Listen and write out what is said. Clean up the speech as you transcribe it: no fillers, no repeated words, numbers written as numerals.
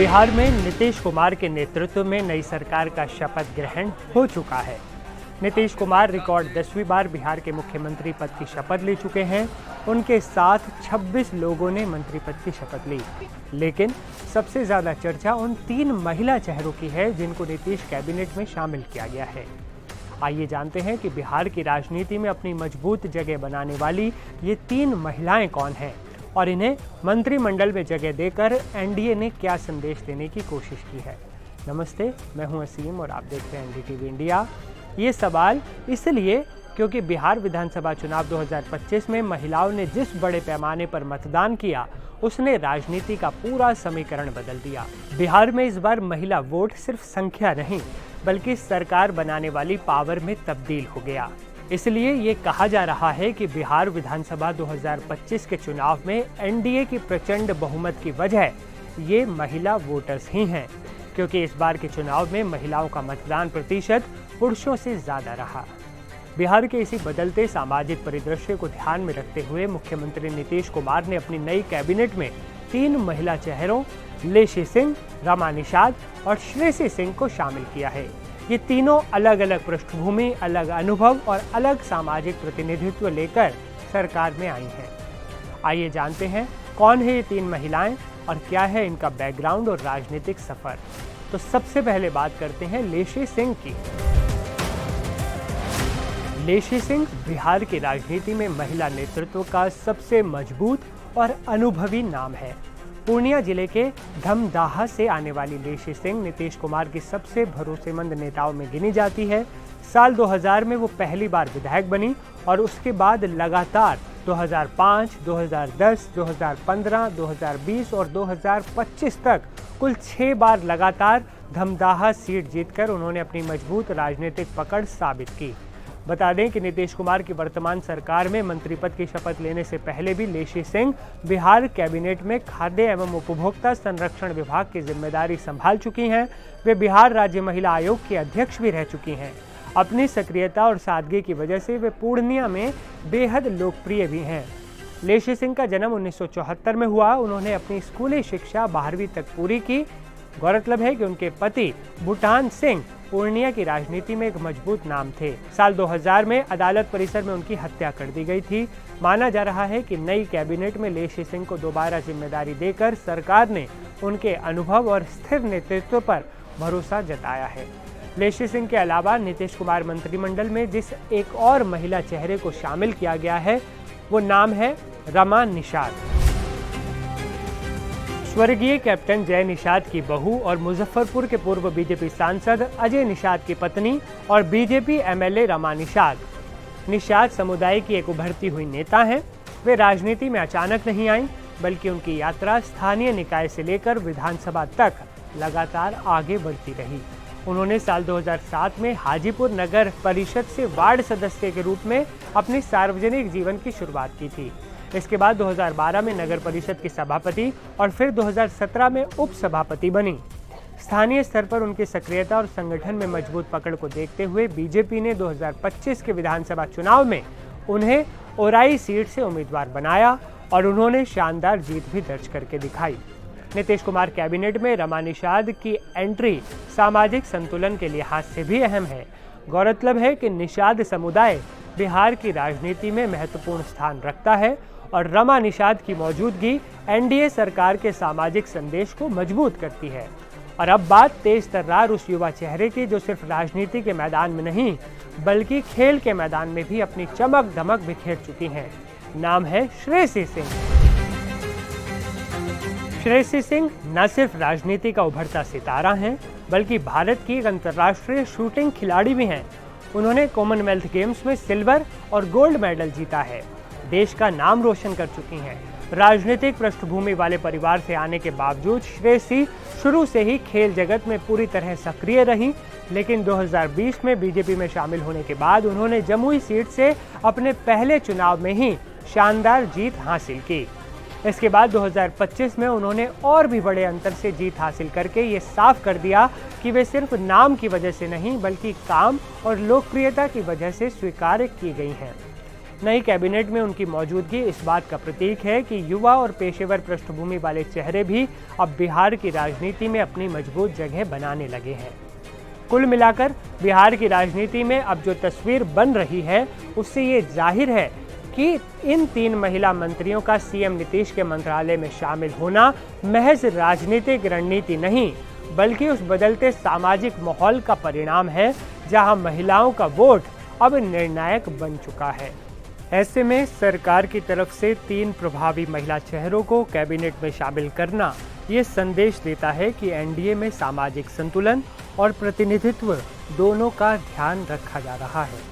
बिहार में नीतीश कुमार के नेतृत्व में नई सरकार का शपथ ग्रहण हो चुका है। नीतीश कुमार रिकॉर्ड 10वीं बार बिहार के मुख्यमंत्री पद की शपथ ले चुके हैं। उनके साथ 26 लोगों ने मंत्री पद की शपथ ली, लेकिन सबसे ज़्यादा चर्चा उन 3 महिला चेहरों की है जिनको नीतीश कैबिनेट में शामिल किया गया है। आइए जानते हैं कि बिहार की राजनीति में अपनी मजबूत जगह बनाने वाली ये 3 महिलाएं कौन हैं और इन्हें मंत्रिमंडल में जगह देकर एनडीए ने क्या संदेश देने की कोशिश की है। नमस्ते, मैं हूं असीम और आप देख रहे हैं एनडीटीवी इंडिया। ये सवाल इसलिए क्योंकि बिहार विधानसभा चुनाव 2025 में महिलाओं ने जिस बड़े पैमाने पर मतदान किया उसने राजनीति का पूरा समीकरण बदल दिया। बिहार में इस बार महिला वोट सिर्फ संख्या नहीं बल्कि सरकार बनाने वाली पावर में तब्दील हो गया। इसलिए ये कहा जा रहा है कि बिहार विधानसभा 2025 के चुनाव में एनडीए की प्रचंड बहुमत की वजह ये महिला वोटर्स ही हैं, क्योंकि इस बार के चुनाव में महिलाओं का मतदान प्रतिशत पुरुषों से ज्यादा रहा। बिहार के इसी बदलते सामाजिक परिदृश्य को ध्यान में रखते हुए मुख्यमंत्री नीतीश कुमार ने अपनी नई कैबिनेट में 3 महिला चेहरों लेशी सिंह, रमा निषाद और श्रेयसी सिंह को शामिल किया है। ये तीनों अलग अलग पृष्ठभूमि, अलग अनुभव और अलग सामाजिक प्रतिनिधित्व लेकर सरकार में आई हैं। आइए जानते हैं कौन है ये 3 महिलाएं और क्या है इनका बैकग्राउंड और राजनीतिक सफर। तो सबसे पहले बात करते हैं लेशी सिंह की। लेशी सिंह बिहार की राजनीति में महिला नेतृत्व का सबसे मजबूत और अनुभवी नाम है। पूर्णिया जिले के धमदाहा से आने वाली लेशी सिंह नीतीश कुमार की सबसे भरोसेमंद नेताओं में गिनी जाती है। साल 2000 में वो पहली बार विधायक बनी और उसके बाद लगातार 2005, 2010, 2015, 2020 और 2025 तक कुल 6 बार लगातार धमदाहा सीट जीतकर उन्होंने अपनी मजबूत राजनीतिक पकड़ साबित की। बता दें कि नीतीश कुमार की वर्तमान सरकार में मंत्री पद की शपथ लेने से पहले भी लेशी सिंह बिहार कैबिनेट में खाद्य एवं उपभोक्ता संरक्षण विभाग की जिम्मेदारी संभाल चुकी हैं। वे बिहार राज्य महिला आयोग की अध्यक्ष भी रह चुकी हैं। अपनी सक्रियता और सादगी की वजह से वे पूर्णिया में बेहद लोकप्रिय भी हैं। लेशी सिंह का जन्म 1974 में हुआ। उन्होंने अपनी स्कूली शिक्षा 12वीं तक पूरी की। गौरतलब है कि उनके पति भूटान सिंह पूर्णिया की राजनीति में एक मजबूत नाम थे। साल 2000 में अदालत परिसर में उनकी हत्या कर दी गई थी। माना जा रहा है कि नई कैबिनेट में लेशी सिंह को दोबारा जिम्मेदारी देकर सरकार ने उनके अनुभव और स्थिर नेतृत्व पर भरोसा जताया है। लेशी सिंह के अलावा नीतीश कुमार मंत्रिमंडल में जिस एक और महिला चेहरे को शामिल किया गया है वो नाम है रमा निषाद। स्वर्गीय कैप्टन जय निषाद की बहू और मुजफ्फरपुर के पूर्व बीजेपी सांसद अजय निषाद की पत्नी और बीजेपी एमएलए रमा निषाद। निषाद समुदाय की एक उभरती हुई नेता हैं। वे राजनीति में अचानक नहीं आई, बल्कि उनकी यात्रा स्थानीय निकाय से लेकर विधानसभा तक लगातार आगे बढ़ती रही। उन्होंने साल 2007 में हाजीपुर नगर परिषद से वार्ड सदस्य के रूप में अपनी सार्वजनिक जीवन की शुरुआत की थी। इसके बाद 2012 में नगर परिषद की सभापति और फिर 2017 में उप सभापति बनी। स्थानीय स्तर पर उनकी सक्रियता और संगठन में मजबूत पकड़ को देखते हुए बीजेपी ने 2025 के विधानसभा चुनाव में उन्हें ओराई सीट से उम्मीदवार बनाया और उन्होंने शानदार जीत भी दर्ज करके दिखाई। नीतीश कुमार कैबिनेट में रमा निषाद की एंट्री सामाजिक संतुलन के लिहाज से भी अहम है। गौरतलब है कि निषाद समुदाय बिहार की राजनीति में महत्वपूर्ण स्थान रखता है और रमा निषाद की मौजूदगी एनडीए सरकार के सामाजिक संदेश को मजबूत करती है। और अब बात तेज तर्रार उस युवा चेहरे की जो सिर्फ राजनीति के मैदान में नहीं बल्कि खेल के मैदान में भी अपनी चमक दमक बिखेर चुकी हैं। नाम है श्रेयसी सिंह। श्रेयसी सिंह न सिर्फ राजनीति का उभरता सितारा हैं बल्कि भारत की एक अंतर्राष्ट्रीय शूटिंग खिलाड़ी भी हैं। उन्होंने कॉमनवेल्थ गेम्स में सिल्वर और गोल्ड मेडल जीता है। देश का नाम रोशन कर चुकी हैं। राजनीतिक पृष्ठभूमि वाले परिवार से आने के बावजूद श्रेयसी शुरू से ही खेल जगत में पूरी तरह सक्रिय रही, लेकिन 2020 में बीजेपी में शामिल होने के बाद उन्होंने जमुई सीट से अपने पहले चुनाव में ही शानदार जीत हासिल की। इसके बाद 2025 में उन्होंने और भी बड़े अंतर से जीत हासिल करके ये साफ कर दिया कि वे सिर्फ नाम की वजह से नहीं बल्कि काम और लोकप्रियता की वजह से स्वीकार की गई हैं। नई कैबिनेट में उनकी मौजूदगी इस बात का प्रतीक है कि युवा और पेशेवर पृष्ठभूमि वाले चेहरे भी अब बिहार की राजनीति में अपनी मजबूत जगह बनाने लगे हैं। कुल मिलाकर बिहार की राजनीति में अब जो तस्वीर बन रही है, उससे ये जाहिर है कि इन 3 महिला मंत्रियों का सीएम नीतीश के मंत्रालय में शामिल होना महज राजनीतिक रणनीति नहीं, बल्कि उस बदलते सामाजिक माहौल का परिणाम है, जहां महिलाओं का वोट अब निर्णायक बन चुका है। ऐसे में सरकार की तरफ से 3 प्रभावी महिला चेहरों को कैबिनेट में शामिल करना ये संदेश देता है कि एनडीए में सामाजिक संतुलन और प्रतिनिधित्व दोनों का ध्यान रखा जा रहा है।